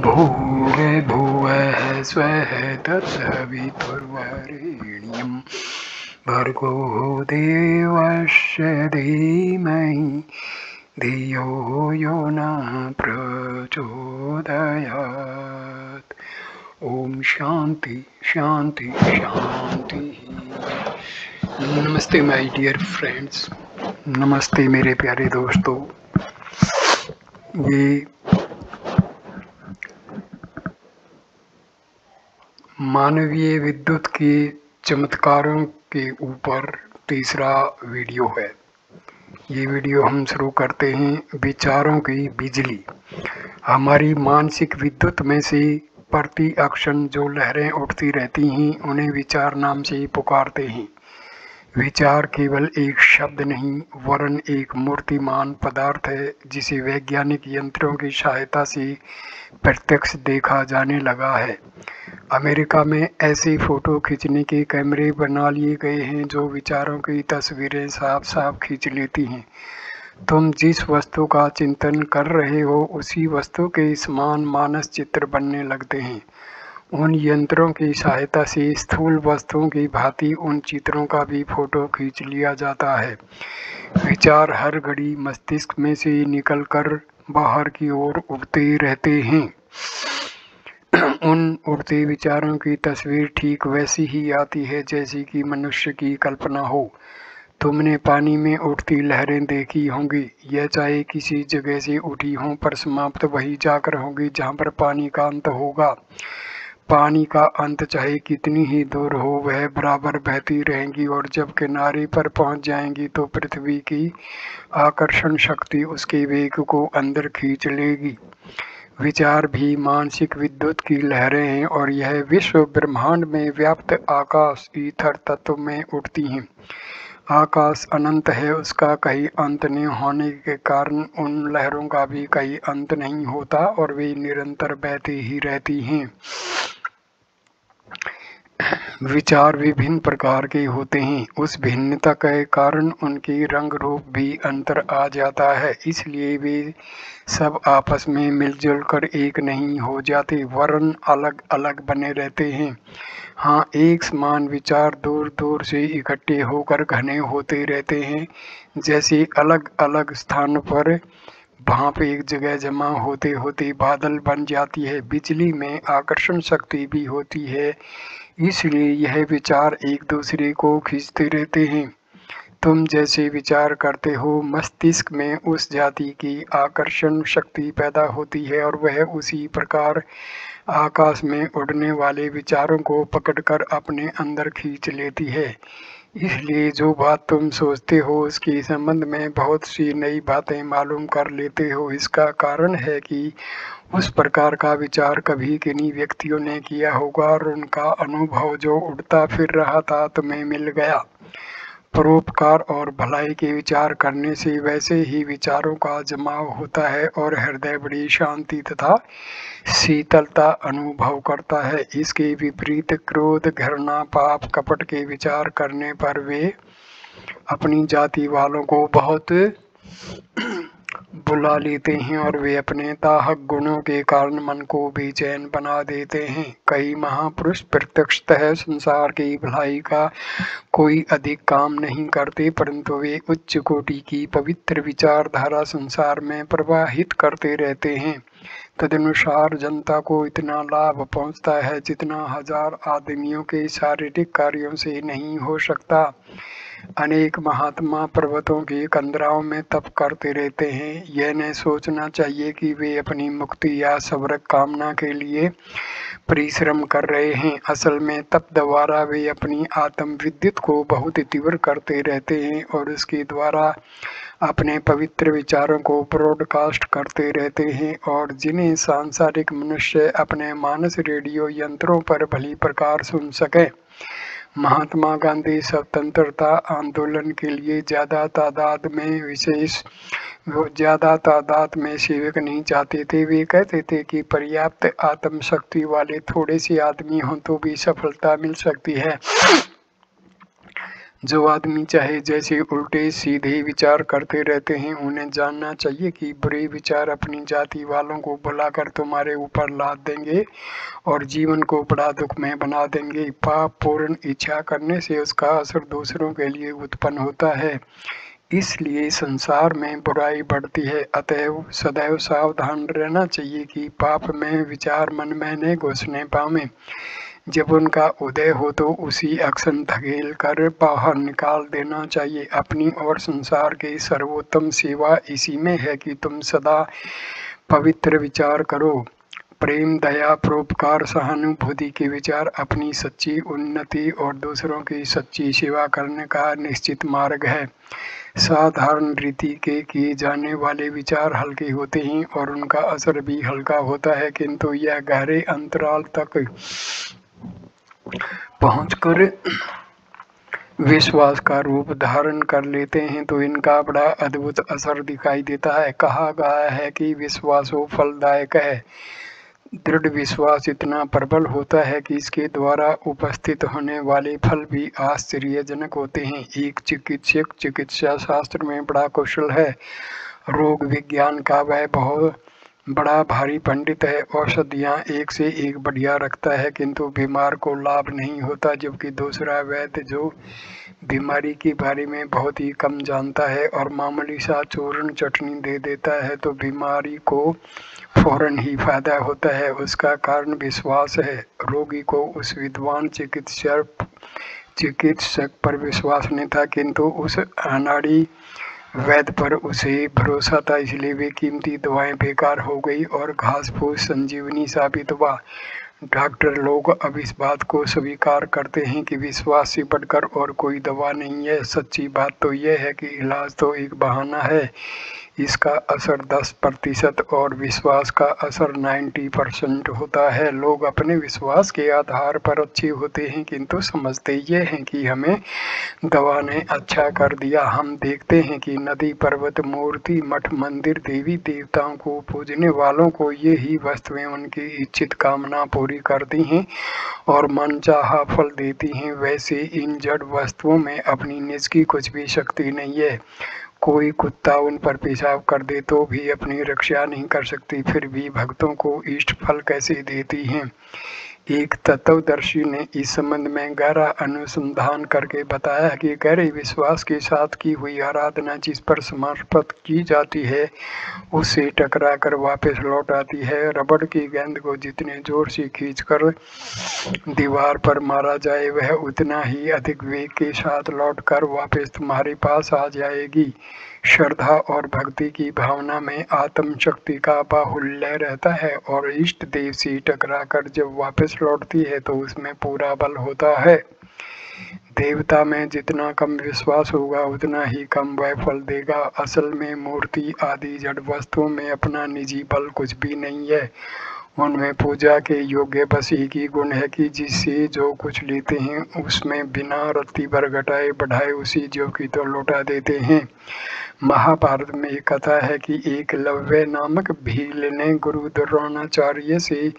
भूर्भुवः स्वः तत्सवितुर्वरेण्यं भर्गो देवस्य धीमहि धियो यो नः प्रचोदयात्। ओम शांति शांति शांति। नमस्ते माय डियर फ्रेंड्स, नमस्ते मेरे प्यारे दोस्तों। ये मानवीय विद्युत के चमत्कारों के ऊपर तीसरा वीडियो है। ये वीडियो हम शुरू करते हैं विचारों की बिजली। हमारी मानसिक विद्युत में से प्रति क्षण जो लहरें उठती रहती हैं उन्हें विचार नाम से पुकारते हैं। विचार केवल एक शब्द नहीं वरन एक मूर्तिमान पदार्थ है जिसे वैज्ञानिक यंत्रों की सहायता से प्रत्यक्ष देखा जाने लगा है। अमेरिका में ऐसे फोटो खींचने के कैमरे बना लिए गए हैं जो विचारों की तस्वीरें साफ साफ खींच लेती हैं। तुम जिस वस्तु का चिंतन कर रहे हो उसी वस्तु के समान मानस चित्र बनने लगते हैं। उन यंत्रों की सहायता से स्थूल वस्तुओं की भांति उन चित्रों का भी फोटो खींच लिया जाता है। विचार हर घड़ी मस्तिष्क में से निकलकर बाहर की ओर उड़ते रहते हैं। उन उड़ते विचारों की तस्वीर ठीक वैसी ही आती है जैसी कि मनुष्य की कल्पना हो। तुमने पानी में उठती लहरें देखी होंगी, यह चाहे किसी जगह से उठी हों पर समाप्त वही जाकर होगी जहाँ पर पानी का अंत होगा। पानी का अंत चाहे कितनी ही दूर हो वह बराबर बहती रहेंगी और जब किनारे पर पहुंच जाएंगी तो पृथ्वी की आकर्षण शक्ति उसके वेग को अंदर खींच लेगी। विचार भी मानसिक विद्युत की लहरें हैं और यह विश्व ब्रह्मांड में व्याप्त आकाश ईथर तत्व में उठती हैं। आकाश अनंत है, उसका कहीं अंत नहीं होने के कारण उन लहरों का भी कहीं अंत नहीं होता और वे निरंतर बहती ही रहती हैं। विचार विभिन्न प्रकार के होते हैं, उस भिन्नता के कारण उनके रंग रूप भी अंतर आ जाता है, इसलिए वे सब आपस में मिलजुल कर एक नहीं हो जाते वरन अलग अलग बने रहते हैं। हाँ, एक समान विचार दूर दूर से इकट्ठे होकर घने होते रहते हैं। जैसे अलग अलग स्थानों पर भाप एक जगह जमा होते होते बादल बन जाती है। बिजली में आकर्षण शक्ति भी होती है, इसलिए यह विचार एक दूसरे को खींचते रहते हैं। तुम जैसे विचार करते हो मस्तिष्क में उस जाति की आकर्षण शक्ति पैदा होती है और वह उसी प्रकार आकाश में उड़ने वाले विचारों को पकड़कर अपने अंदर खींच लेती है। इसलिए जो बात तुम सोचते हो उसके संबंध में बहुत सी नई बातें मालूम कर लेते हो। इसका कारण है कि उस प्रकार का विचार कभी किन्हीं व्यक्तियों ने किया होगा और उनका अनुभव जो उड़ता फिर रहा था तुम्हें मिल गया। परोपकार और भलाई के विचार करने से वैसे ही विचारों का जमाव होता है और हृदय बड़ी शांति तथा शीतलता अनुभव करता है। इसके विपरीत क्रोध, घृणा, पाप, कपट के विचार करने पर वे अपनी जाति वालों को बहुत बुला लेते हैं और वे अपने दाहक गुणों के कारण मन को बेचैन बना देते हैं। कई महापुरुष प्रत्यक्षतः संसार की भलाई का कोई अधिक काम नहीं करते, परंतु वे उच्च कोटि की पवित्र विचारधारा संसार में प्रवाहित करते रहते हैं। तदनुसार जनता को इतना लाभ पहुंचता है जितना हजार आदमियों के शारीरिक कार्यों से नहीं हो सकता। अनेक महात्मा पर्वतों की कंदराओं में तप करते रहते हैं। यह नहीं सोचना चाहिए कि वे अपनी मुक्ति या स्वर्ग कामना के लिए परिश्रम कर रहे हैं। असल में तप द्वारा वे अपनी आत्म विद्युत को बहुत तीव्र करते रहते हैं और उसके द्वारा अपने पवित्र विचारों को ब्रॉडकास्ट करते रहते हैं और जिन्हें सांसारिक मनुष्य अपने मानस रेडियो यंत्रों पर भली प्रकार सुन सके। महात्मा गांधी स्वतंत्रता आंदोलन के लिए ज्यादा तादाद में सेवक नहीं चाहते थे। वे कहते थे कि पर्याप्त आत्म शक्ति वाले थोड़े से आदमी हों तो भी सफलता मिल सकती है। जो आदमी चाहे जैसे उल्टे सीधे विचार करते रहते हैं, उन्हें जानना चाहिए कि बुरे विचार अपनी जाति वालों को बुलाकर तुम्हारे ऊपर लाद देंगे और जीवन को बड़ा दुखमय बना देंगे। पाप पूर्ण इच्छा करने से उसका असर दूसरों के लिए उत्पन्न होता है, इसलिए संसार में बुराई बढ़ती है। अतएव सदैव सावधान रहना चाहिए कि पाप में विचार मन में न घुसने पावे। जब उनका उदय हो तो उसी अक्षण धकेल कर बाहर निकाल देना चाहिए। अपनी और संसार की सर्वोत्तम सेवा इसी में है कि तुम सदा पवित्र विचार करो। प्रेम, दया, परोपकार, सहानुभूति के विचार अपनी सच्ची उन्नति और दूसरों की सच्ची सेवा करने का निश्चित मार्ग है। साधारण रीति के किए जाने वाले विचार हल्के होते हैं और उनका असर भी हल्का होता है, किंतु यह गहरे अंतराल तक पहुंचकर विश्वास का रूप धारण कर लेते हैं तो इनका बड़ा अद्भुत असर दिखाई देता है। कहा गया है कि विश्वासो फलदायक है। दृढ़ विश्वास इतना प्रबल होता है कि इसके द्वारा उपस्थित होने वाले फल भी आश्चर्यजनक होते हैं। एक चिकित्सक चिकित्सा शास्त्र में बड़ा कुशल है, रोग विज्ञान का वह बहुत बड़ा भारी पंडित है। औषधियाँ एक से एक बढ़िया रखता है, किंतु बीमार को लाभ नहीं होता, जबकि दूसरा वैद्य जो बीमारी के बारे में बहुत ही कम जानता है और मामूली सा चूर्ण चटनी दे देता है तो बीमारी को फौरन ही फायदा होता है। उसका कारण विश्वास है। रोगी को उस विद्वान चिकित्सक पर विश्वास नहीं था, किंतु उस अनाड़ी वैद्य पर उसे भरोसा था, इसलिए वे कीमती दवाएं बेकार हो गई और घास फूस संजीवनी साबित हुआ। डॉक्टर लोग अब इस बात को स्वीकार करते हैं कि विश्वास से बढ़कर और कोई दवा नहीं है। सच्ची बात तो यह है कि इलाज तो एक बहाना है, इसका असर 10% और विश्वास का असर 90% होता है। लोग अपने विश्वास के आधार पर अच्छे होते हैं, किंतु समझते ये हैं कि हमें दवा ने अच्छा कर दिया। हम देखते हैं कि नदी, पर्वत, मूर्ति, मठ, मंदिर, देवी देवताओं को पूजने वालों को ये ही वस्तुएं उनकी इच्छित कामना पूरी करती हैं और मनचाहा फल देती हैं। वैसे इन जड़ वस्तुओं में अपनी निज की कुछ भी शक्ति नहीं है। कोई कुत्ता उन पर पेशाब कर दे तो भी अपनी रक्षा नहीं कर सकती, फिर भी भक्तों को इष्ट फल कैसे देती हैं। एक तत्वदर्शी ने इस संबंध में गहरा अनुसंधान करके बताया कि गहरे विश्वास के साथ की हुई आराधना जिस पर समर्पित की जाती है उससे टकराकर वापस लौट आती है। रबड़ की गेंद को जितने जोर से खींचकर दीवार पर मारा जाए वह उतना ही अधिक वेग के साथ लौटकर वापस तुम्हारे पास आ जाएगी। श्रद्धा और भक्ति की भावना में आत्म शक्ति का बाहुल्य रहता है और इष्ट देव से टकराकर जब वापस लौटती है तो उसमें पूरा बल होता है। देवता में जितना कम विश्वास होगा उतना ही कम वह फल देगा। असल में मूर्ति आदि जड़ वस्तुओं में अपना निजी बल कुछ भी नहीं है। उनमें पूजा के योग्य बस एक ही गुण है कि जिससे जो कुछ लेते हैं उसमें बिना रत्ती भर घटाए बढ़ाए उसी जो की तो लौटा देते हैं। महाभारत में एक कथा है कि एकलव्य नामक भील ने गुरु द्रोणाचार्य से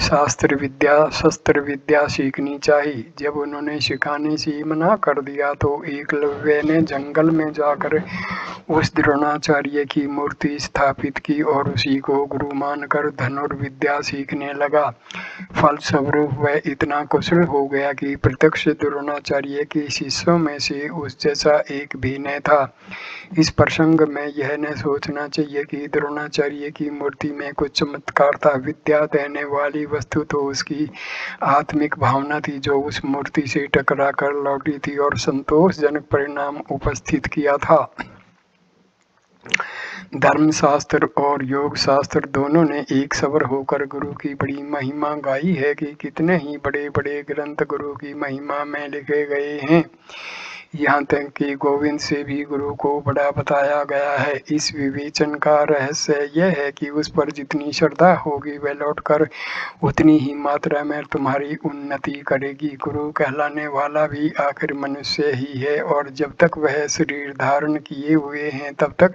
शस्त्र विद्या सीखनी चाहिए। जब उन्होंने सिखाने से मना कर दिया तो एकलव्य ने जंगल में जाकर उस द्रोणाचार्य की मूर्ति स्थापित की और उसी को गुरु मानकर धनुर्विद्या सीखने लगा। फलस्वरूप वह इतना कुशल हो गया कि प्रत्यक्ष द्रोणाचार्य के शिष्यों में से उस जैसा एक भी न था। इस प्रसंग में यह न सोचना चाहिए कि द्रोणाचार्य की मूर्ति में कुछ चमत्कार था। विद्या देने वाली वस्तु तो उसकी आत्मिक भावना थी जो उस मूर्ति से टकरा कर लौटी थी और संतोषजनक परिणाम उपस्थित किया था। धर्मशास्त्र और योग शास्त्र दोनों ने एक सवर होकर गुरु की बड़ी महिमा गाई है कि कितने ही बड़े बड़े ग्रंथ गुरु की महिमा में लिखे गए हैं। यहाँ तक कि गोविंद से भी गुरु को बड़ा बताया गया है। इस विवेचन का रहस्य यह है कि उस पर जितनी श्रद्धा होगी वह लौटकर उतनी ही मात्रा में तुम्हारी उन्नति करेगी। गुरु कहलाने वाला भी आखिर मनुष्य ही है और जब तक वह शरीर धारण किए हुए हैं तब तक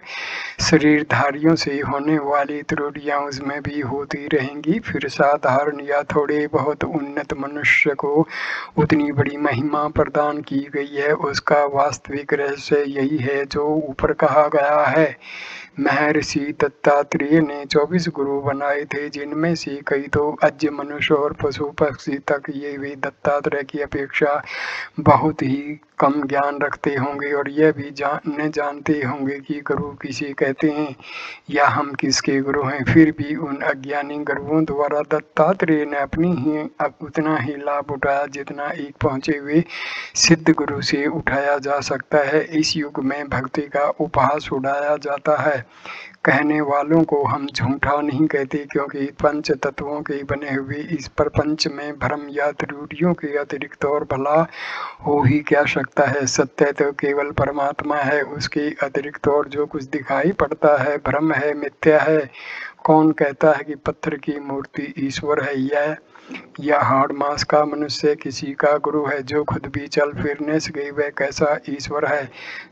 शरीरधारियों से होने वाली त्रुटियां उसमें भी होती रहेंगी। फिर साधारण या थोड़े बहुत उन्नत मनुष्य को उतनी बड़ी महिमा प्रदान की गई है, उसका उसका वास्तविक रहस्य यही है जो ऊपर कहा गया है। महर्षि दत्तात्रेय ने 24 गुरु बनाए थे, जिनमें से कई तो अज्ञ मनुष्य और पशु पक्षी तक ये भी दत्तात्रेय की अपेक्षा बहुत ही कम ज्ञान रखते होंगे और यह भी जानते होंगे कि गुरु किसे कहते हैं या हम किसके गुरु हैं। फिर भी उन अज्ञानी गुरुओं द्वारा दत्तात्रेय ने अपनी ही उतना ही लाभ उठाया जितना एक पहुँचे हुए सिद्ध गुरु से उठाया जा सकता है। इस युग में भक्ति का उपहास उड़ाया जाता है। कहने वालों को हम झूठा नहीं कहते, क्योंकि पंच तत्वों के बने हुए इस प्रपंच में भ्रम या त्रुटियों के अतिरिक्त और भला हो ही क्या सकता है। सत्य तो केवल परमात्मा है, उसके अतिरिक्त और जो कुछ दिखाई पड़ता है भ्रम है, मिथ्या है। कौन कहता है कि पत्थर की मूर्ति ईश्वर है या हाड़ मांस का मनुष्य किसी का गुरु है। जो खुद भी चल फिर न सके वह कैसा ईश्वर है।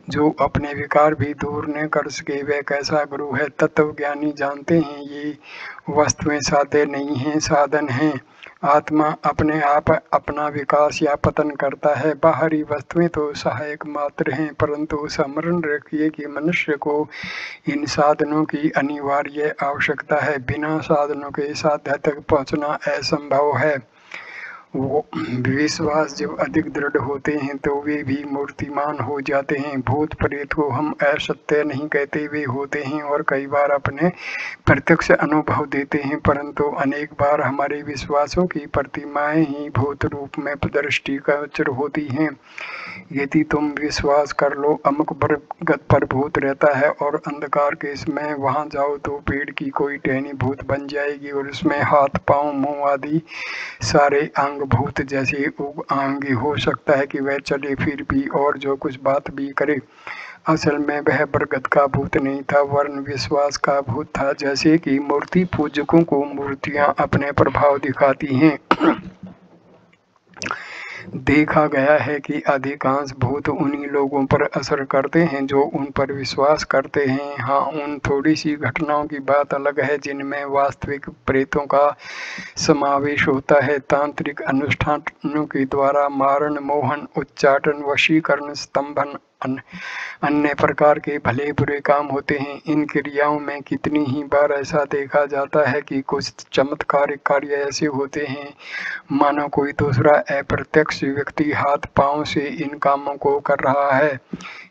जो अपने विकार भी दूर न कर सके वह कैसा गुरु है। तत्वज्ञानी जानते हैं ये वस्तुएं साध्य नहीं हैं, साधन हैं। आत्मा अपने आप अपना विकास या पतन करता है। बाहरी वस्तुएं तो सहायक मात्र हैं, परंतु स्मरण रखिए कि मनुष्य को इन साधनों की अनिवार्य आवश्यकता है। बिना साधनों के साध्य तक पहुंचना असंभव है। वो विश्वास जब अधिक दृढ़ होते हैं तो वे भी मूर्तिमान हो जाते हैं। भूत प्रेत को हम असत्य नहीं कहते, वे होते हैं और कई बार अपने प्रत्यक्ष अनुभव देते हैं, परंतु अनेक बार हमारे विश्वासों की प्रतिमाएं ही भूत रूप में दृष्टिगोचर होती हैं। यदि तुम विश्वास कर लो अमुक बरगद पर भूत रहता है और अंधकार के समय वहां जाओ तो पेड़ की कोई टहनी भूत बन जाएगी और उसमें हाथ पांव मुंह आदि सारे अंग भूत जैसे आंगे हो सकता है कि वह चले फिर भी और जो कुछ बात भी करे। असल में वह बरगद का भूत नहीं था, वर्ण विश्वास का भूत था। जैसे कि मूर्ति पूजकों को मूर्तियां अपने प्रभाव दिखाती हैं। देखा गया है कि अधिकांश भूत उन्हीं लोगों पर असर करते हैं जो उन पर विश्वास करते हैं। हाँ, उन थोड़ी सी घटनाओं की बात अलग है जिनमें वास्तविक प्रेतों का समावेश होता है। तांत्रिक अनुष्ठानों के द्वारा मारण, मोहन, उच्चाटन, वशीकरण, स्तंभन, अन्य प्रकार के भले बुरे काम होते हैं। इन क्रियाओं में कितनी ही बार ऐसा देखा जाता है कि कुछ चमत्कारिक कार्य ऐसे होते हैं मानो कोई दूसरा अप्रत्यक्ष व्यक्ति हाथ पांव से इन कामों को कर रहा है।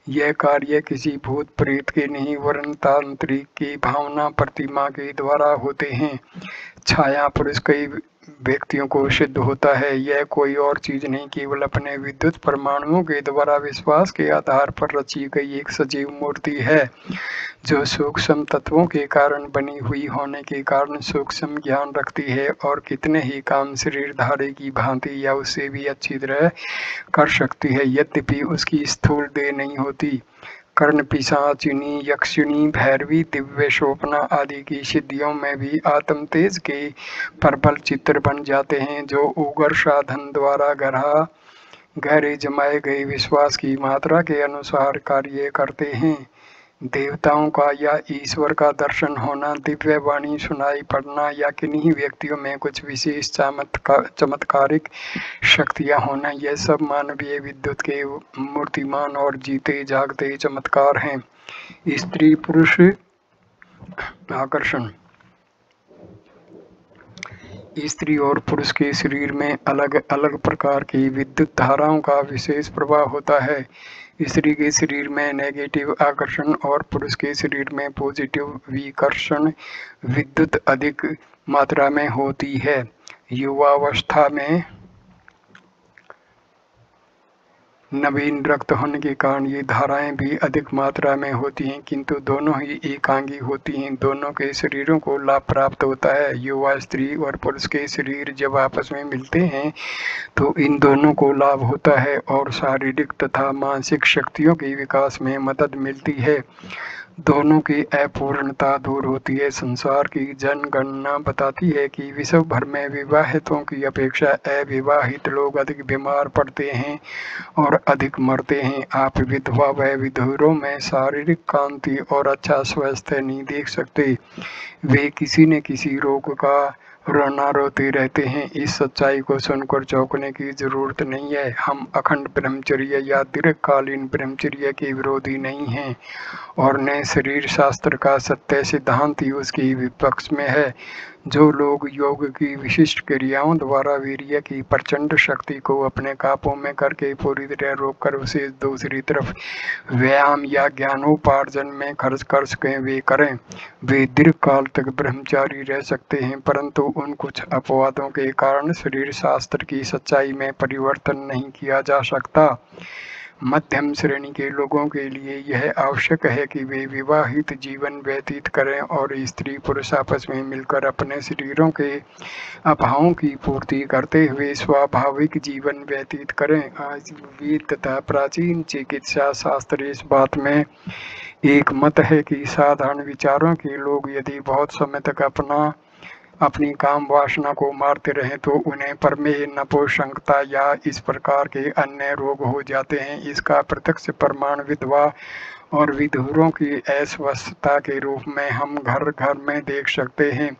यह कार्य किसी भूत प्रेत के नहीं वरन तांत्रिक की भावना प्रतिमा के द्वारा होते हैं। छाया पुरुष कई व्यक्तियों को सिद्ध होता है। यह कोई और चीज नहीं, केवल अपने विद्युत परमाणुओं के द्वारा विश्वास के आधार पर रची गई एक सजीव मूर्ति है जो सूक्ष्म तत्वों के कारण बनी हुई होने के कारण सूक्ष्म ज्ञान रखती है और कितने ही काम शरीरधारी की भांति या उससे भी अच्छी तरह कर सकती है, यद्यपि उसकी स्थूल देह नहीं होती। कर्ण, पिशाचिनी, यक्षिणी, भैरवी, दिव्य स्वप्ना आदि की सिद्धियों में भी आत्म तेज के प्रबल चित्र बन जाते हैं जो उग्र साधन द्वारा गहरे जमाए गए विश्वास की मात्रा के अनुसार कार्य करते हैं। देवताओं का या ईश्वर का दर्शन होना, दिव्य वाणी सुनाई पड़ना या किन्हीं व्यक्तियों में कुछ विशेष चमत्कारिक शक्तियां होना, यह सब मानवीय विद्युत के मूर्तिमान और जीते जागते चमत्कार हैं। स्त्री पुरुष आकर्षण। स्त्री और पुरुष के शरीर में अलग अलग प्रकार की विद्युत धाराओं का विशेष प्रभाव होता है। स्त्री के शरीर में नेगेटिव आकर्षण और पुरुष के शरीर में पॉजिटिव विकर्षण विद्युत अधिक मात्रा में होती है। युवावस्था में नवीन रक्त होने के कारण ये धाराएं भी अधिक मात्रा में होती हैं, किंतु दोनों ही एकांगी होती हैं। दोनों के शरीरों को लाभ प्राप्त होता है। युवा स्त्री और पुरुष के शरीर जब आपस में मिलते हैं तो इन दोनों को लाभ होता है और शारीरिक तथा मानसिक शक्तियों के विकास में मदद मिलती है। दोनों की अपूर्णता दूर होती है। संसार की जनगणना बताती है कि विश्व भर में विवाहितों की अपेक्षा अविवाहित लोग अधिक बीमार पड़ते हैं और अधिक मरते हैं। आप विधवा व विधुरों में शारीरिक कांति और अच्छा स्वास्थ्य नहीं देख सकते। वे किसी न किसी रोग का रोना रोते रहते हैं। इस सच्चाई को सुनकर चौंकने की जरूरत नहीं है। हम अखंड ब्रह्मचर्य या दीर्घकालीन ब्रह्मचर्य के विरोधी नहीं हैं और न शरीर शास्त्र का सत्य सिद्धांत ही उसके विपक्ष में है। जो लोग योग की विशिष्ट क्रियाओं द्वारा वीर्य की प्रचंड शक्ति को अपने काबू में करके पूरी तरह रोककर उसे दूसरी तरफ व्यायाम या ज्ञानोपार्जन में खर्च कर सकें, वे करें। वे दीर्घकाल तक ब्रह्मचारी रह सकते हैं, परंतु उन कुछ अपवादों के कारण शरीर शास्त्र की सच्चाई में परिवर्तन नहीं किया जा सकता। मध्यम श्रेणी के लोगों के लिए यह आवश्यक है कि वे विवाहित जीवन व्यतीत करें और स्त्री पुरुष आपस में मिलकर अपने शरीरों के अभावों की पूर्ति करते हुए स्वाभाविक जीवन व्यतीत करें। आज वेद तथा प्राचीन चिकित्सा शास्त्र इस बात में एक मत है कि साधारण विचारों के लोग यदि बहुत समय तक अपनी काम वासना को मारते रहें तो उन्हें प्रमेह, नपुंसकता या इस प्रकार के अन्य रोग हो जाते हैं। इसका प्रत्यक्ष प्रमाण विधवा और विधुरों की अस्वस्थता के रूप में हम घर घर में देख सकते हैं।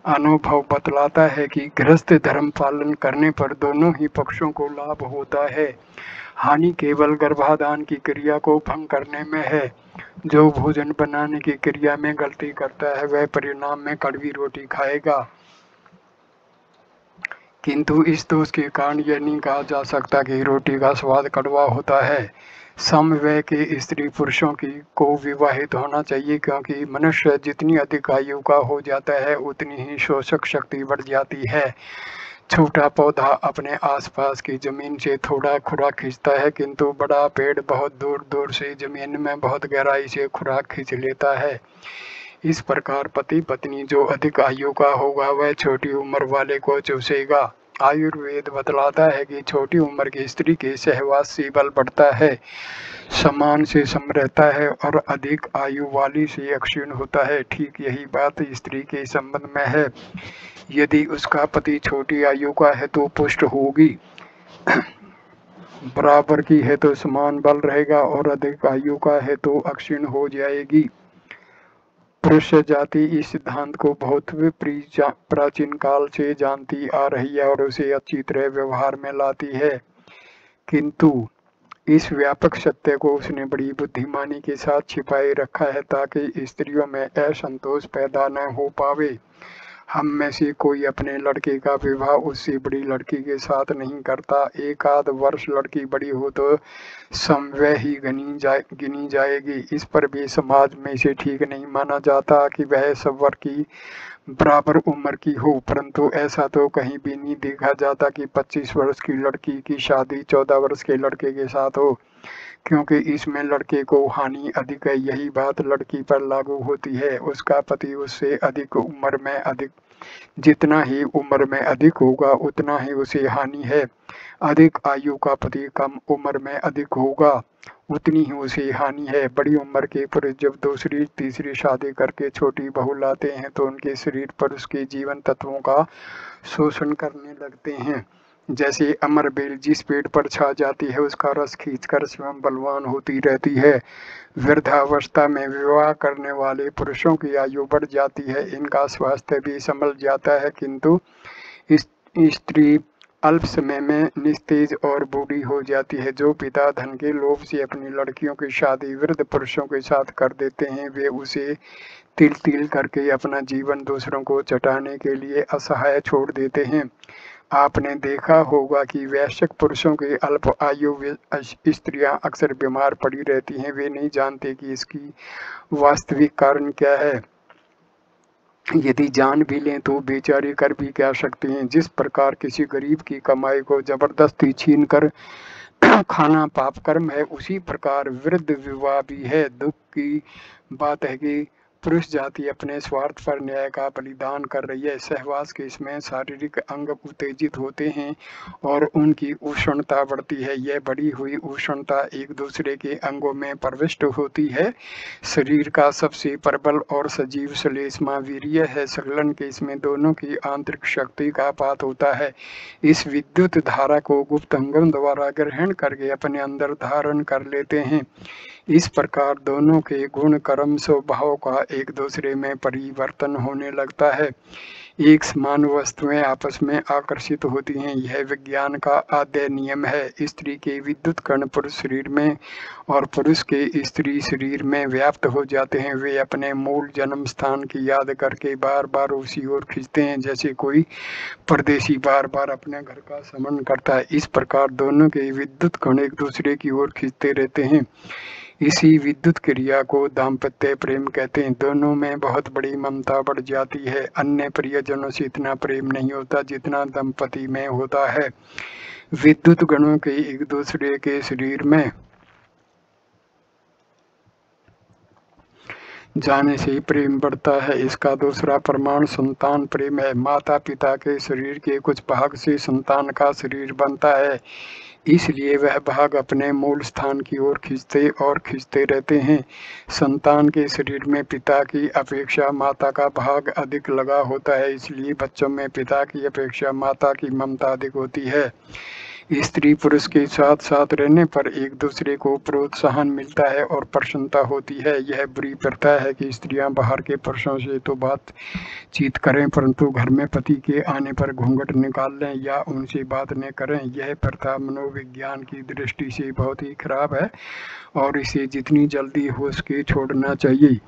अनुभव बतलाता है कि गृहस्थ धर्म पालन करने पर दोनों ही पक्षों को लाभ होता है। हानि केवल गर्भाधान की क्रिया को भंग करने में है। जो भोजन बनाने की क्रिया में गलती करता है वह परिणाम में कड़वी रोटी खाएगा। किंतु इस दोष के कारण यह नहीं कहा जा सकता कि रोटी का स्वाद कड़वा होता है। समवय के स्त्री पुरुषों को विवाहित होना चाहिए, क्योंकि मनुष्य जितनी अधिक आयु का हो जाता है उतनी ही शोषक शक्ति बढ़ जाती है। छोटा पौधा अपने आसपास की जमीन से थोड़ा खुराक खींचता है, किंतु बड़ा पेड़ बहुत दूर दूर से जमीन में बहुत गहराई से खुराक खींच लेता है। इस प्रकार पति पत्नी जो अधिक आयु का होगा वह छोटी उम्र वाले को चूसेगा। आयुर्वेद बतलाता है कि छोटी उम्र की स्त्री के सहवास से बल बढ़ता है, समान से सम रहता है और अधिक आयु वाली से अक्षीण होता है। ठीक यही बात स्त्री के संबंध में है। यदि उसका पति छोटी आयु का है तो पुष्ट होगी, बराबर की है तो समान बल रहेगा और अधिक आयु का है तो अक्षीण हो जाएगी। पुरुष जाति इस सिद्धांत को बहुत प्राचीन काल से जानती आ रही है और उसे अच्छी तरह व्यवहार में लाती है, किंतु इस व्यापक सत्य को उसने बड़ी बुद्धिमानी के साथ छिपाए रखा है ताकि स्त्रियों में असंतोष पैदा न हो पावे। हम में से कोई अपने लड़के का विवाह उससे बड़ी लड़की के साथ नहीं करता। एक आध वर्ष लड़की बड़ी हो तो समवय ही गिनी जाएगी। इस पर भी समाज में इसे ठीक नहीं माना जाता कि वह सब वर्ग की बराबर उम्र की हो, परंतु ऐसा तो कहीं भी नहीं देखा जाता कि 25 वर्ष की लड़की की शादी 14 वर्ष के लड़के के साथ हो, क्योंकि इसमें लड़के को हानि अधिक है। यही बात लड़की पर लागू होती है। उसका पति उससे अधिक उम्र में जितना ही उम्र में अधिक होगा उतना ही उसे हानि है। अधिक आयु का पति कम उम्र में अधिक होगा उतनी ही उसे हानि है। बड़ी उम्र के पुरुष जब दूसरी तीसरी शादी करके छोटी बहू लाते हैं तो उनके शरीर पर उसके जीवन तत्वों का शोषण करने लगते हैं। जैसे अमर बेल जिस पेड़ पर छा जाती है उसका रस खींचकर स्वयं बलवान होती रहती है। वृद्धावस्था में विवाह करने वाले पुरुषों की आयु बढ़ जाती है, इनका स्वास्थ्य भी संभल जाता है, किंतु स्त्री अल्प समय में निस्तेज और बूढ़ी हो जाती है। जो पिता धन के लोभ से अपनी लड़कियों की शादी वृद्ध पुरुषों के साथ कर देते हैं वे उसे तिल तिल करके अपना जीवन दूसरों को चटाने के लिए असहाय छोड़ देते हैं। आपने देखा होगा कि वयस्क पुरुषों की अल्प आयु स्त्रियां अक्सर बीमार पड़ी रहती हैं। वे नहीं जानते कि इसकी वास्तविक कारण क्या है। यदि जान भी लें तो बेचारी कर भी क्या सकती हैं। जिस प्रकार किसी गरीब की कमाई को जबरदस्ती छीन कर खाना पाप कर्म है, उसी प्रकार वृद्ध विवाह भी है। दुख की बात है कि पुरुष जाति अपने स्वार्थ पर न्याय का बलिदान कर रही है। सहवास के इसमें शारीरिक अंग उत्तेजित होते हैं और उनकी उष्णता बढ़ती है। यह बढ़ी हुई उष्णता एक दूसरे के अंगों में प्रविष्ट होती है। शरीर का सबसे प्रबल और सजीव श्लेष्मा वीर्य है। संलग्न के इसमें दोनों की आंतरिक शक्ति का पात होता है। इस विद्युत धारा को गुप्त अंगों द्वारा ग्रहण करके अपने अंदर धारण कर लेते हैं। इस प्रकार दोनों के गुण कर्म स्वभाव का एक दूसरे में परिवर्तन होने लगता है। एक समान वस्तुएं आपस में आकर्षित होती हैं। यह विज्ञान का आद्य नियम है। स्त्री के विद्युत कण पुरुष शरीर में और पुरुष के स्त्री शरीर में व्याप्त हो जाते हैं। वे अपने मूल जन्म स्थान की याद करके बार बार उसी ओर खींचते हैं, जैसे कोई परदेशी बार बार अपने घर का स्मरण करता है। इस प्रकार दोनों के विद्युत कण एक दूसरे की ओर खींचते रहते हैं। इसी विद्युत क्रिया को दाम्पत्य प्रेम कहते हैं। दोनों में बहुत बड़ी ममता बढ़ जाती है। अन्य प्रियजनों से इतना प्रेम नहीं होता जितना दंपति में होता है। विद्युत गणों के एक दूसरे के शरीर में जाने से प्रेम बढ़ता है। इसका दूसरा प्रमाण संतान प्रेम है। माता पिता के शरीर के कुछ भाग से संतान का शरीर बनता है, इसलिए वह भाग अपने मूल स्थान की ओर खींचते रहते हैं। संतान के शरीर में पिता की अपेक्षा माता का भाग अधिक लगा होता है, इसलिए बच्चों में पिता की अपेक्षा माता की ममता अधिक होती है। स्त्री पुरुष के साथ साथ रहने पर एक दूसरे को प्रोत्साहन मिलता है और प्रसन्नता होती है। यह बुरी प्रथा है कि स्त्रियां बाहर के पुरुषों से तो बातचीत करें, परंतु घर में पति के आने पर घूंघट निकाल लें या उनसे बात न करें। यह प्रथा मनोविज्ञान की दृष्टि से बहुत ही खराब है और इसे जितनी जल्दी हो सके छोड़ना चाहिए।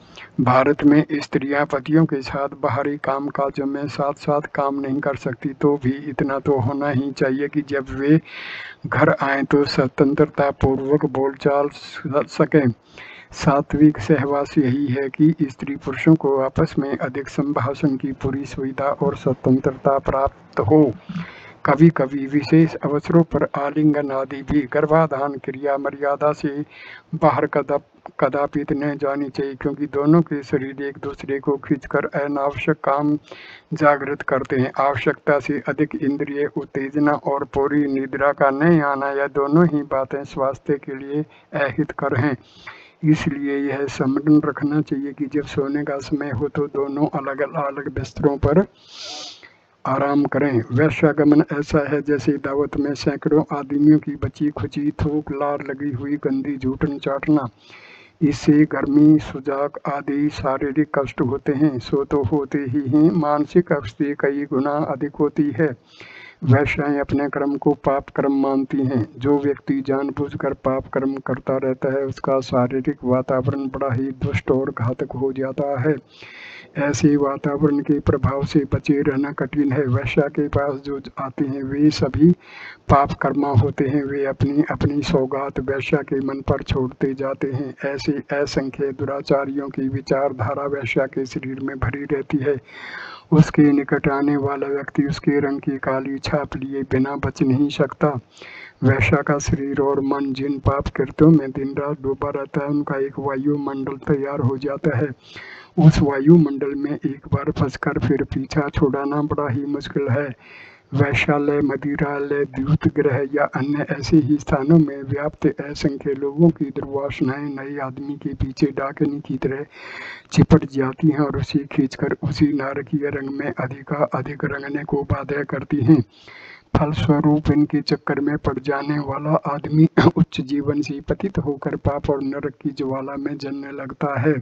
भारत में स्त्रियां पतियों के साथ बाहरी कामकाजों में साथ साथ काम नहीं कर सकती, तो भी इतना तो होना ही चाहिए कि जब वे घर आएं तो स्वतंत्रता पूर्वक बोलचाल सकें। सात्विक सहवास यही है कि स्त्री पुरुषों को आपस में अधिक संभाषण की पूरी सुविधा और स्वतंत्रता प्राप्त हो। कभी कभी विशेष अवसरों पर आलिंगन आदि भी गर्भाधान क्रिया मर्यादा से बाहर कदापि न जानी चाहिए, क्योंकि दोनों के शरीर एक दूसरे को खींचकर अनावश्यक काम जागृत करते हैं। आवश्यकता से अधिक इंद्रिय उत्तेजना और पूरी निद्रा का नहीं आना, यह दोनों ही बातें स्वास्थ्य के लिए अहितकर हैं। इसलिए यह स्मरण रखना चाहिए कि जब सोने का समय हो तो दोनों अलग अलग बिस्तरों पर आराम करें। वैश्यागमन ऐसा है जैसे दावत में सैकड़ों आदमियों की बची खुची थूक लार लगी हुई गंदी जूठन चाटना। इससे गर्मी सुजाक आदि शारीरिक कष्ट होते हैं, सो तो होते ही हैं, मानसिक अवस्था कई गुना अधिक होती है। वैश्याएं अपने कर्म को पाप कर्म मानती हैं। जो व्यक्ति जानबूझकर पाप कर्म करता रहता है उसका शारीरिक वातावरण बड़ा ही दुष्ट और घातक हो जाता है। ऐसे वातावरण के प्रभाव से बचे रहना कठिन है। वैश्या के पास जो आते हैं वे सभी पाप कर्मा होते हैं। वे अपनी अपनी सौगात वैश्या के मन पर छोड़ते जाते हैं। ऐसे असंख्य दुराचारियों की विचारधारा वैश्या के शरीर में भरी रहती है। उसके निकट आने वाला व्यक्ति उसके रंग की काली छाप लिए बिना बच नहीं सकता। वैश्या का शरीर और मन जिन पाप कृत्यों में दिन रात डूबा रहता है उनका एक वायुमंडल तैयार हो जाता है। उस वायुमंडल में एक बार फंसकर फिर पीछा छुड़ाना बड़ा ही मुश्किल है। वैश्यालय, मदिरालय, द्यूत गृह या अन्य ऐसे ही स्थानों में व्याप्त असंख्य लोगों की दुर्वासनाएं नए आदमी के पीछे डाकनी की तरह चिपट जाती हैं और उसे खींचकर उसी नारकीय रंग में अधिक रंगने को बाध्य करती हैं। फलस्वरूप इनके चक्कर में पड़ जाने वाला आदमी उच्च जीवन से पतित होकर पाप और नरक की ज्वाला में जलने लगता है।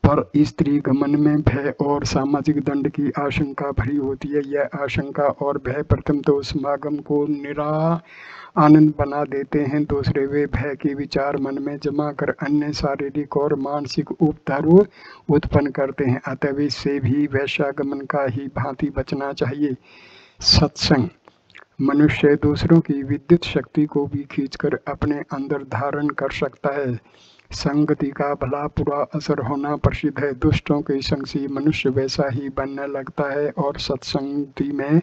पर स्त्री गमन में भय और सामाजिक दंड की आशंका भरी होती है। यह आशंका और भय प्रथम तो समागम को आनंद बना देते हैं, दूसरे वे भय के विचार मन में जमा कर अन्य शारीरिक और मानसिक उपद्रव उत्पन्न करते हैं। अतः इससे भी वैश्यागमन का ही भांति बचना चाहिए। सत्संग मनुष्य दूसरों की विद्युत शक्ति को भी खींचकर अपने अंदर धारण कर सकता है। संगति का भला बुरा असर होना प्रसिद्ध है। दुष्टों के संग से मनुष्य वैसा ही बनने लगता है और सत्संगति में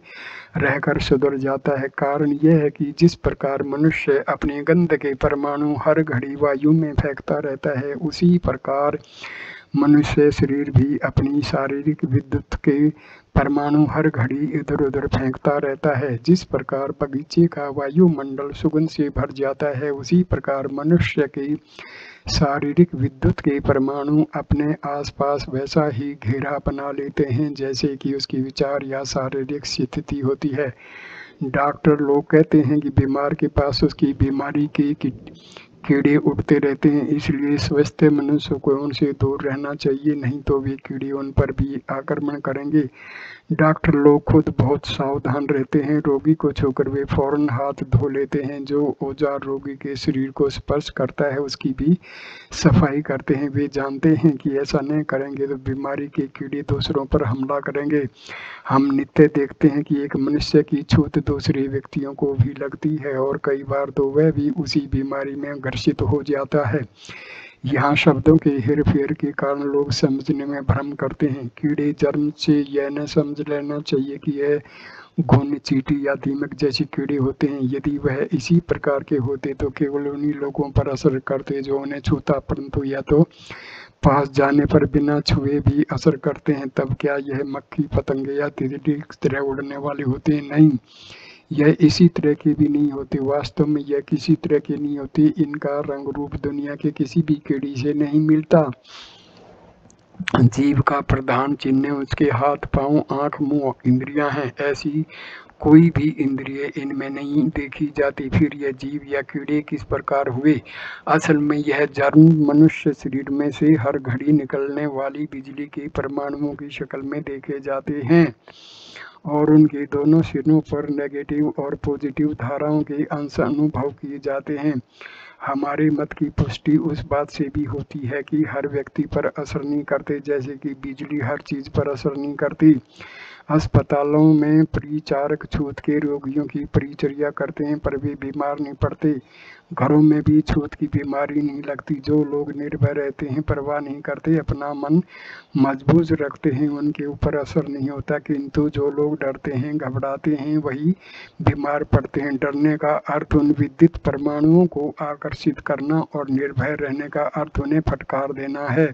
रहकर सुधर जाता है। कारण यह है कि जिस प्रकार मनुष्य अपने गंध के परमाणु हर घड़ी वायु में फेंकता रहता है, उसी प्रकार मनुष्य शरीर भी अपनी शारीरिक विद्युत के परमाणु हर घड़ी इधर उधर फेंकता रहता है। जिस प्रकार बगीचे का वायुमंडल सुगंध से भर जाता है, उसी प्रकार मनुष्य की शारीरिक विद्युत के परमाणु अपने आसपास वैसा ही घेरा बना लेते हैं जैसे कि उसकी विचार या शारीरिक स्थिति होती है। डॉक्टर लोग कहते हैं कि बीमार के पास उसकी बीमारी के कीड़े उड़ते रहते हैं, इसलिए स्वस्थ मनुष्य को उनसे दूर रहना चाहिए, नहीं तो वे कीड़े उन पर भी आक्रमण करेंगे। डॉक्टर लोग खुद बहुत सावधान रहते हैं। रोगी को छूकर वे फौरन हाथ धो लेते हैं। जो औजार रोगी के शरीर को स्पर्श करता है उसकी भी सफाई करते हैं। वे जानते हैं कि ऐसा नहीं करेंगे तो बीमारी के कीड़े दूसरों पर हमला करेंगे। हम नित्य देखते हैं कि एक मनुष्य की छूत दूसरे व्यक्तियों को भी लगती है और कई बार तो वह भी उसी बीमारी में ग्रसित हो जाता है। यहाँ शब्दों के हेरफेर के कारण लोग समझने में भ्रम करते हैं। कीड़े जन्म से यह न समझ लेना चाहिए कि यह घुन, चींटी या दीमक जैसे कीड़े होते हैं। यदि वह इसी प्रकार के होते तो केवल उन्हीं लोगों पर असर करते जो उन्हें छूता, परंतु या तो पास जाने पर बिना छुए भी असर करते हैं। तब क्या यह मक्खी, पतंगे या तितली की तरह उड़ने वाले होते हैं? नहीं, यह इसी तरह के भी नहीं होते। वास्तव में यह किसी तरह के नहीं होते। इनका रंग रूप दुनिया के किसी भी कीड़ी से नहीं मिलता। जीव का प्रधान चिन्ह उसके हाथ, पांव, आंख, मुंह, इंद्रियां हैं। ऐसी कोई भी इंद्रिय इनमें नहीं देखी जाती। फिर यह जीव या कीड़े किस प्रकार हुए? असल में यह जर्म मनुष्य शरीर में से हर घड़ी निकलने वाली बिजली के परमाणुओं की शक्ल में देखे जाते हैं और उनके दोनों सिरों पर नेगेटिव और पॉजिटिव धाराओं के अंश अनुभव किए जाते हैं। हमारे मत की पुष्टि उस बात से भी होती है कि हर व्यक्ति पर असर नहीं करते, जैसे कि बिजली हर चीज पर असर नहीं करती। अस्पतालों में परिचारक छूत के रोगियों की परिचर्या करते हैं पर वे बीमार नहीं पड़ते। घरों में भी छूत की बीमारी नहीं लगती। जो लोग निर्भय रहते हैं, परवाह नहीं करते, अपना मन मजबूत रखते हैं, उनके ऊपर असर नहीं होता। किंतु जो लोग डरते हैं, घबराते हैं, वही बीमार पड़ते हैं। डरने का अर्थ उन विद्युत परमाणुओं को आकर्षित करना और निर्भय रहने का अर्थ उन्हें फटकार देना है।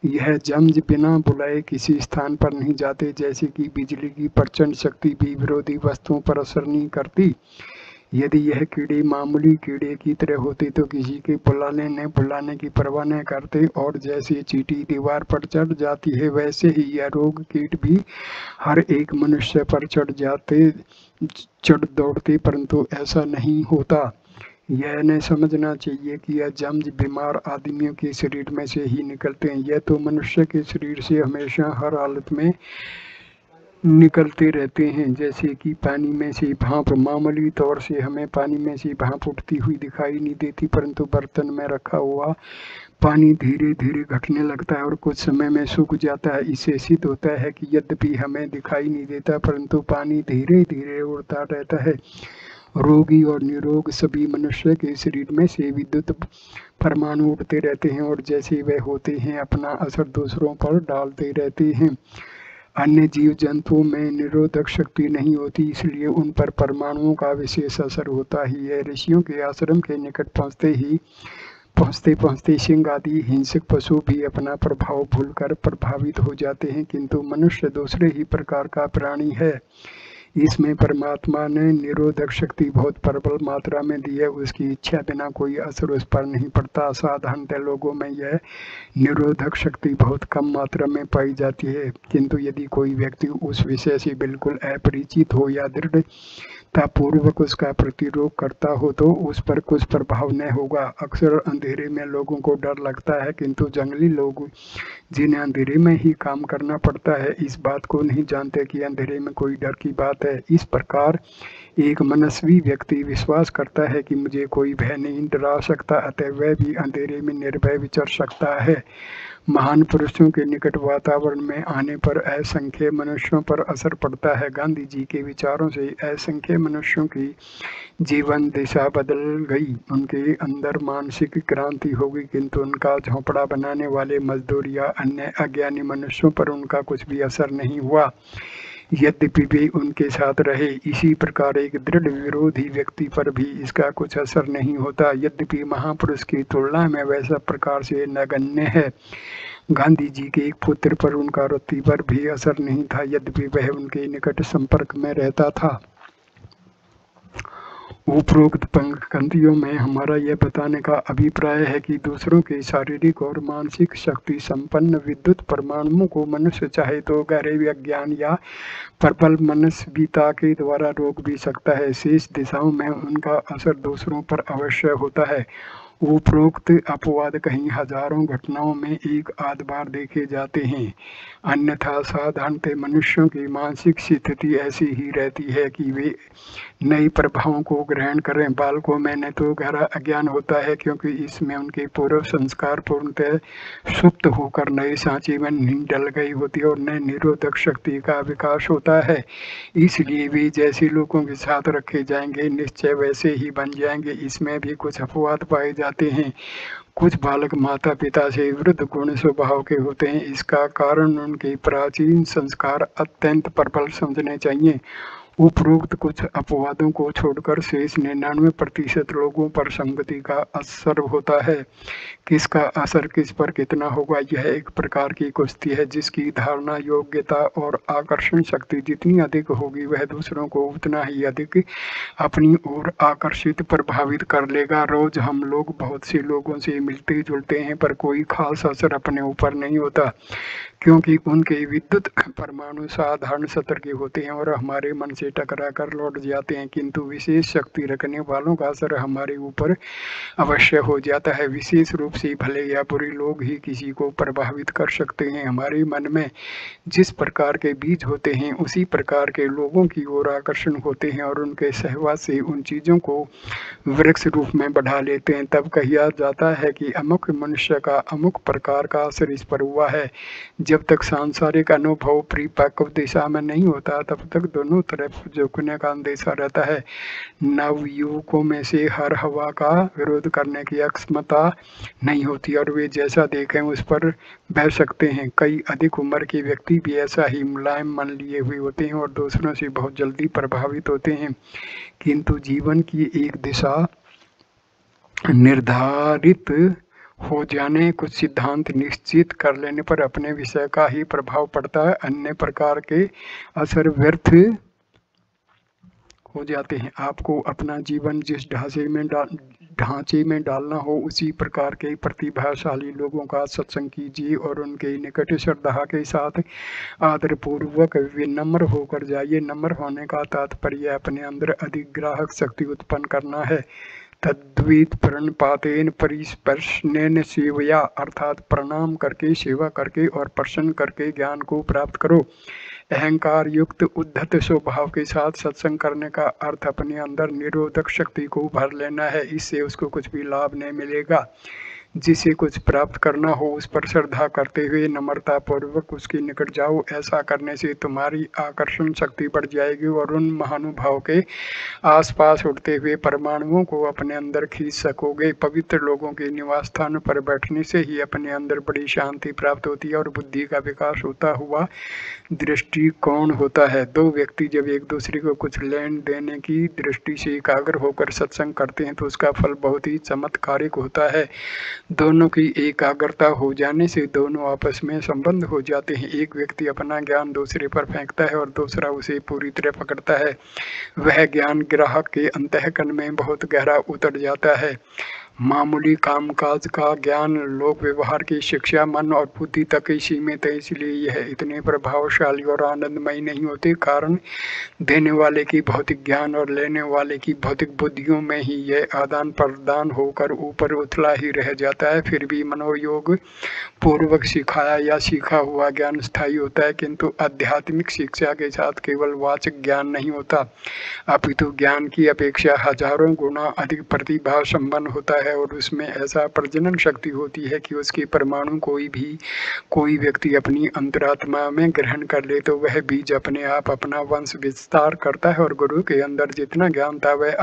यह जम्ज बिना बुलाए किसी स्थान पर नहीं जाते। जैसे कि बिजली की प्रचंड शक्ति भी विरोधी वस्तुओं पर असर नहीं करती। यदि यह कीड़े मामूली कीड़े की तरह होते तो किसी के बुलाने की परवाह न करते और जैसे चींटी दीवार पर चढ़ जाती है, वैसे ही यह रोग कीट भी हर एक मनुष्य पर चढ़ दौड़ते, परंतु ऐसा नहीं होता। यह नहीं समझना चाहिए कि यह जम्ज बीमार आदमियों के शरीर में से ही निकलते हैं। यह तो मनुष्य के शरीर से हमेशा हर हालत में निकलते रहते हैं। जैसे कि पानी में से भाप, मामूली तौर से हमें पानी में से भाप उठती हुई दिखाई नहीं देती, परंतु बर्तन में रखा हुआ पानी धीरे धीरे घटने लगता है और कुछ समय में सूख जाता है। इससे सिद्ध होता है कि यद्यपि हमें दिखाई नहीं देता, परंतु पानी धीरे धीरे उड़ता रहता है। रोगी और निरोग सभी मनुष्य के शरीर में से विद्युत परमाणु उड़ते रहते हैं और जैसे वे होते हैं अपना असर दूसरों पर डालते रहते हैं। अन्य जीव जंतुओं में निरोधक शक्ति नहीं होती, इसलिए उन पर परमाणुओं का विशेष असर होता ही है। ऋषियों के आश्रम के निकट पहुँचते पहुँचते सिंह आदि हिंसक पशु भी अपना प्रभाव भूलकर प्रभावित हो जाते हैं, किंतु मनुष्य दूसरे ही प्रकार का प्राणी है। इसमें परमात्मा ने निरोधक शक्ति बहुत प्रबल मात्रा में दी है। उसकी इच्छा बिना कोई असर उस पर नहीं पड़ता। साधारणतः लोगों में यह निरोधक शक्ति बहुत कम मात्रा में पाई जाती है, किंतु यदि कोई व्यक्ति उस विषय से बिल्कुल अपरिचित हो या दृढ़तापूर्वक उसका प्रतिरोध करता हो तो उस पर कुछ प्रभाव न होगा। अक्सर अंधेरे में लोगों को डर लगता है, किंतु जंगली लोग जिन्हें अंधेरे में ही काम करना पड़ता है, इस बात को नहीं जानते कि अंधेरे में कोई डर की बात है। इस प्रकार एक मनस्वी व्यक्ति विश्वास करता है कि मुझे कोई भय नहीं डरा सकता, अतः वह भी अंधेरे में निर्भय विचर सकता है। महान पुरुषों के निकट वातावरण में आने पर असंख्य मनुष्यों पर असर पड़ता है। गांधी जी के विचारों से असंख्य मनुष्यों की जीवन दिशा बदल गई, उनके अंदर मानसिक क्रांति हो गई, किंतु उनका झोंपड़ा बनाने वाले मजदूर या अन्य अज्ञानी मनुष्यों पर उनका कुछ भी असर नहीं हुआ, यद्यपि वे उनके साथ रहे। इसी प्रकार एक दृढ़ विरोधी व्यक्ति पर भी इसका कुछ असर नहीं होता, यद्यपि महापुरुष की तुलना में वैसा प्रकार से नगण्य है। गांधी जी के एक पुत्र पर उनका रति पर भी असर नहीं था, यद्यपि वह उनके निकट संपर्क में रहता था। उपरोक्त पंक्तियों में हमारा यह बताने का अभिप्राय है कि दूसरों के शारीरिक और मानसिक शक्ति संपन्न विद्युत परमाणुओं को मनुष्य चाहे तो गहरे विज्ञान या प्रबल मनस्विता के द्वारा रोक भी सकता है। शेष दिशाओं में उनका असर दूसरों पर अवश्य होता है। उपरोक्त अपवाद कहीं हजारों घटनाओं में एक आध बार देखे जाते हैं, अन्यथा साधारणतः मनुष्यों की मानसिक स्थिति ऐसी ही रहती है कि वे नए प्रभावों को ग्रहण करें। बालकों में न तो गहरा अज्ञान होता है, क्योंकि इसमें उनके पूर्व संस्कार पूर्णतः सुप्त होकर नए सांचे में नहीं डल गई होती और न निरोधक शक्ति का विकास होता है। इसलिए वे जैसे लोगों के साथ रखे जाएंगे निश्चय वैसे ही बन जाएंगे। इसमें भी कुछ अपवाद पाए जाते हैं। कुछ बालक माता पिता से विरुद्ध गुण स्वभाव के होते हैं, इसका कारण उनके प्राचीन संस्कार अत्यंत प्रबल समझने चाहिए। उपरोक्त कुछ अपवादों को छोड़कर शेष 99% लोगों पर संगति का असर होता है। किसका असर किस पर कितना होगा, यह एक प्रकार की कुश्ती है, जिसकी धारणा योग्यता और आकर्षण शक्ति जितनी अधिक होगी वह दूसरों को उतना ही अधिक अपनी ओर आकर्षित प्रभावित कर लेगा। रोज हम लोग बहुत से लोगों से मिलते जुलते हैं, पर कोई खास असर अपने ऊपर नहीं होता, क्योंकि उनके विद्युत परमाणु साधारण स्तर के होते हैं और हमारे मन से टकरा कर लौट जाते हैं, किंतु विशेष शक्ति रखने वालों का असर हमारे ऊपर अवश्य हो जाता है। विशेष रूप से भले या बुरे लोग ही किसी को प्रभावित कर सकते हैं। हमारे मन में जिस प्रकार के बीज होते हैं उसी प्रकार के लोगों की ओर आकर्षण होते हैं और उनके सहवास से उन चीज़ों को वृक्ष रूप में बढ़ा लेते हैं। तब कहा जाता है कि अमुक मनुष्य का अमुक प्रकार का असर इस पर हुआ है। जब तक सांसारिक अनुभव परिपक्व दिशा में नहीं होता तब तक दोनों तरफ झुकने का अंदेशा रहता है। नवयुवकों में से हर हवा का विरोध करने की क्षमता नहीं होती और वे जैसा देखें उस पर बह सकते हैं। कई अधिक उम्र के व्यक्ति भी ऐसा ही मुलायम मन लिए हुए होते हैं और दूसरों से बहुत जल्दी प्रभावित होते हैं, किंतु जीवन की एक दिशा निर्धारित हो जाने, कुछ सिद्धांत निश्चित कर लेने पर अपने विषय का ही प्रभाव पड़ता है, अन्य प्रकार के असर व्यर्थ हो जाते हैं। आपको अपना जीवन जिस ढांचे में डालना हो उसी प्रकार के प्रतिभाशाली लोगों का सत्संग कीजिए और उनके निकट श्रद्धा के साथ आदरपूर्वक विनम्र होकर जाइए। नम्र होने का तात्पर्य अपने अंदर अधिक ग्राहक शक्ति उत्पन्न करना है। तद्वित प्रणपातेन परिस्पर्शनेन सेवया, अर्थात प्रणाम करके, सेवा करके और प्रसन्न करके ज्ञान को प्राप्त करो। अहंकार युक्त उद्धत स्वभाव के साथ सत्संग करने का अर्थ अपने अंदर निरोधक शक्ति को भर लेना है। इससे उसको कुछ भी लाभ नहीं मिलेगा। जिसे कुछ प्राप्त करना हो उस पर श्रद्धा करते हुए नम्रता पूर्वक उसके निकट जाओ। ऐसा करने से तुम्हारी आकर्षण शक्ति बढ़ जाएगी और उन महानुभाव के आसपास उड़ते हुए परमाणुओं को अपने अंदर खींच सकोगे। पवित्र लोगों के निवास स्थान पर बैठने से ही अपने अंदर बड़ी शांति प्राप्त होती है और बुद्धि का विकास होता हुआ दृष्टिकोण होता है। दो व्यक्ति जब एक दूसरे को कुछ लेन देने की दृष्टि से एकाग्र होकर सत्संग करते हैं तो उसका फल बहुत ही चमत्कारिक होता है। दोनों की एकाग्रता हो जाने से दोनों आपस में संबंध हो जाते हैं। एक व्यक्ति अपना ज्ञान दूसरे पर फेंकता है और दूसरा उसे पूरी तरह पकड़ता है। वह ज्ञान ग्राहक के अंतःकरण में बहुत गहरा उतर जाता है। मामूली कामकाज का ज्ञान, लोक व्यवहार की शिक्षा मन और बुद्धि तक ही सीमित है, इसलिए यह इतने प्रभावशाली और आनंदमयी नहीं होते। कारण देने वाले की भौतिक ज्ञान और लेने वाले की भौतिक बुद्धियों में ही यह आदान प्रदान होकर ऊपर उथला ही रह जाता है। फिर भी मनोयोग पूर्वक सिखाया या सीखा हुआ ज्ञान स्थायी होता है, किंतु आध्यात्मिक शिक्षा के साथ केवल वाचक ज्ञान नहीं होता, अपितु ज्ञान की अपेक्षा हजारों गुना अधिक प्रतिभा संपन्न होता है और उसमें ऐसा प्रजनन शक्ति होती है कि उसकी परमाणु कोई व्यक्ति अपनी अंतरात्मा में ग्रहण कर ले तो वह बीज अपने आप अपना वंश विस्तार करता है और गुरु के अंदर जितना ज्ञान था वह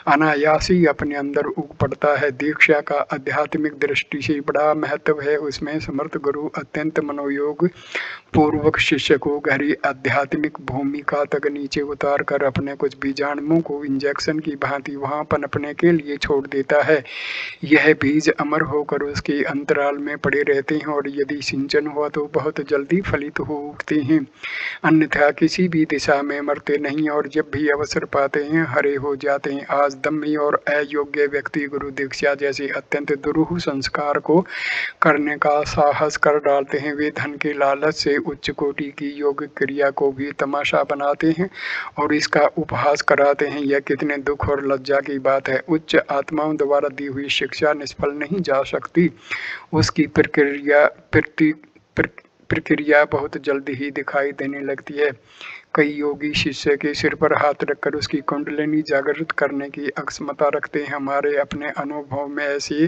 अनायास ही अपने अंदर उग पड़ता है। दीक्षा का आध्यात्मिक दृष्टि से बड़ा महत्व है। उसमें समर्थ गुरु अत्यंत मनोयोग पूर्वक शिष्य को गहरी आध्यात्मिक भूमिका तक नीचे उतार कर अपने कुछ बीजाणुओं को इंजेक्शन की भांति वहां पनपने के लिए छोड़ देता है। यह बीज अमर होकर उसके अंतराल में पड़े रहते हैं और यदि सिंचन हुआ तो बहुत जल्दी फलित हो उठते हैं, अन्यथा किसी भी दिशा में मरते नहीं और जब भी अवसर पाते हैं हरे हो जाते हैं। आज दम्मी और अयोग्य व्यक्ति गुरु दीक्षा जैसे अत्यंत दुरूह संस्कार को करने का साहस कर डालते हैं। वे धन के लालच से उच्च कोटि की योग क्रिया को भी तमाशा बनाते हैं और इसका उपहास कराते हैं। यह कितने दुख और लज्जा की बात है। उच्च आत्माओं द्वारा दी हुई शिक्षा निष्फल नहीं जा सकती, उसकी प्रक्रिया बहुत जल्द ही दिखाई देने लगती है। कई योगी शिष्य के सिर पर हाथ रखकर उसकी कुंडलिनी जागृत करने की अक्षमता रखते हैं। हमारे अपने अनुभव में ऐसे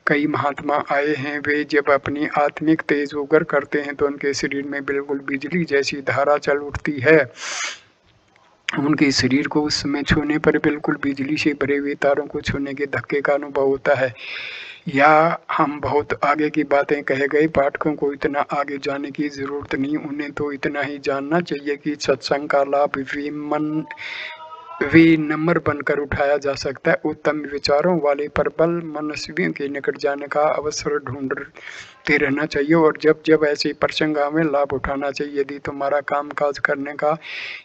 कई महात्मा आए हैं। वे जब अपनी आत्मिक तेज उगर करते हैं तो उनके शरीर में बिल्कुल बिजली जैसी धारा चल उठती है। उनके शरीर को उस समय छूने पर बिल्कुल बिजली से भरे हुए तारों को छूने के धक्के का अनुभव होता है। या हम बहुत आगे की बातें कह गए, पाठकों को इतना आगे जाने की जरूरत नहीं, उन्हें तो इतना ही जानना चाहिए कि सत्संग का लाभ विनम्र बनकर उठाया जा सकता है। उत्तम विचारों वाले प्रबल मनस्वियों के निकट जाने का अवसर ढूंढते रहना चाहिए और जब जब ऐसे प्रसंग में लाभ उठाना चाहिए। यदि तुम्हारा काम काज करने का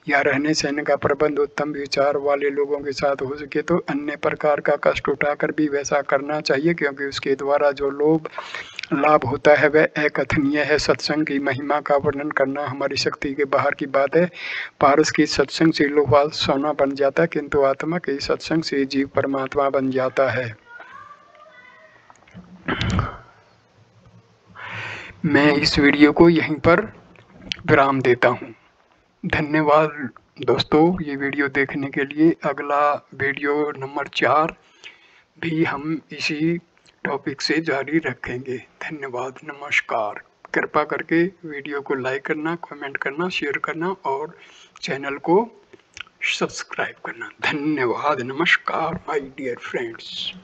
या रहने सहने का प्रबंध उत्तम विचार वाले लोगों के साथ हो सके तो अन्य प्रकार का कष्ट उठाकर भी वैसा करना चाहिए, क्योंकि उसके द्वारा जो लाभ होता है वह अकथनीय है। सत्संग की महिमा का वर्णन करना हमारी शक्ति के बाहर की बात है। पारस के सत्संग से लोहा सोना बन जाता है, किंतु आत्मा के सत्संग से जीव परमात्मा बन जाता है। मैं इस वीडियो को यहीं पर विराम देता हूँ। धन्यवाद दोस्तों ये वीडियो देखने के लिए। अगला वीडियो नंबर 4 भी हम इसी टॉपिक से जारी रखेंगे। धन्यवाद, नमस्कार। कृपा करके वीडियो को लाइक करना, कमेंट करना, शेयर करना और चैनल को सब्सक्राइब करना। धन्यवाद, नमस्कार माय डियर फ्रेंड्स।